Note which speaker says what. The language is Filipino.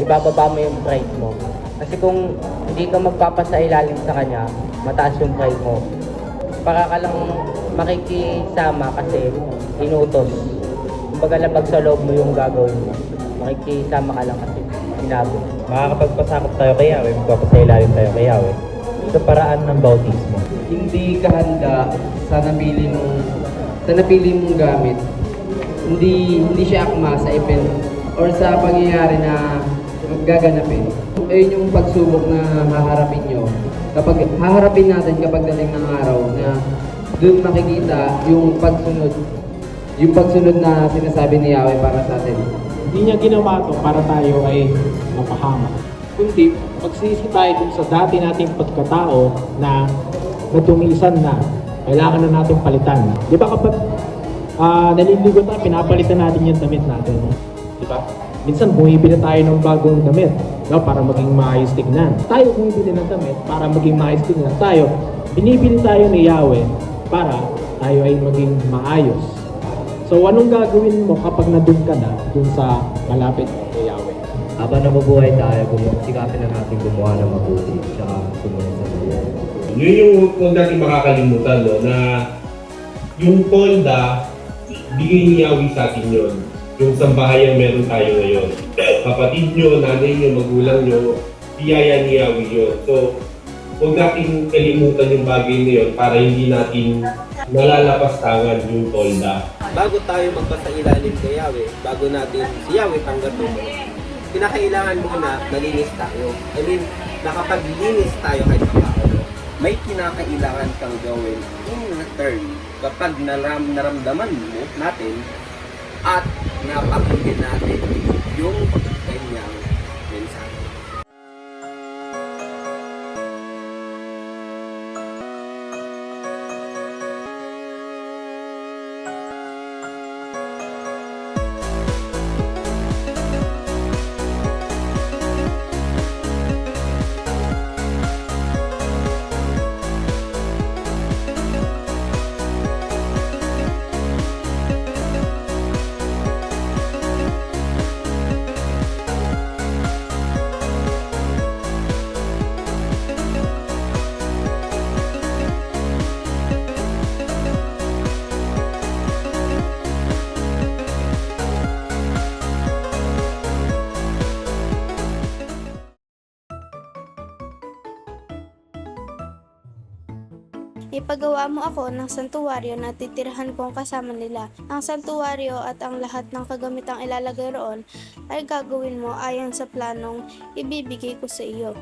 Speaker 1: ibababa mo yung pride mo. Kasi kung hindi ka magpapasailalim sa kanya, mataas yung pride mo. Para ka lang makikisama kasi inutos. Kumbaga labag sa loob mo yung gagawin mo. Makikisama ka lang kasi sinabi.
Speaker 2: Makakapagpasakop tayo kay Yahweh, magpapasailalim tayo kay Yahweh sa paraan ng bautismo.
Speaker 3: Hindi ka handa sa napili mong gamit. Hindi siya akma sa event or sa pangyayari na gaganapin. Ayun yung pagsubok na haharapin nyo. Kapag haharapin natin kapag dating ng araw na doon makikita yung pagsunod na sinasabi ni Yahweh para sa atin.
Speaker 4: Hindi niya ginawa ito para tayo ay mapahamak. Kundi magsisi tayo dun sa dati nating pagkatao na natumisan na, kailangan na natin palitan. Di ba kapag naliligo tayo, pinapalitan natin yung damit natin. Di ba? Minsan bumibili tayo ng bagong damit, no, para maging maayos tignan. Tayo bumibili ng damit para maging maayos tignan. Binibili tayo ni Yahweh para tayo ay maging maayos. So anong gagawin mo kapag nandun ka na dun sa malapit kay Yahweh?
Speaker 2: Habang nabubuhay tayo, sikapin na natin gumawa ng mabuti at sumunod sa Diyos.
Speaker 5: Yun yung huwag natin makakalimutan, no, na yung tolda, bigay ni Yahweh sa atin yun. Yung sambahayang meron tayo ngayon. Kapatid nyo, nanay nyo, magulang nyo, biyaya ni Yahweh yun. So, huwag natin kalimutan yung bagay na yun para hindi natin nalalapastangan yung tolda.
Speaker 6: Bago tayo magpasailalim kay Yahweh, bago natin si Yahweh tanggapin, kinakailangan muna malinis tayo. I mean, nakapaglinis tayo kahit paano. May kinakailangan kang gawin in return kapag naramdaman mo natin at napakinggan natin yung kanyang mensahe.
Speaker 7: Ipagawa mo ako ng santuwaryo na titirahan kong kasama nila. Ang santuwaryo at ang lahat ng kagamitang ilalagay roon ay gagawin mo ayon sa planong ibibigay ko sa iyo.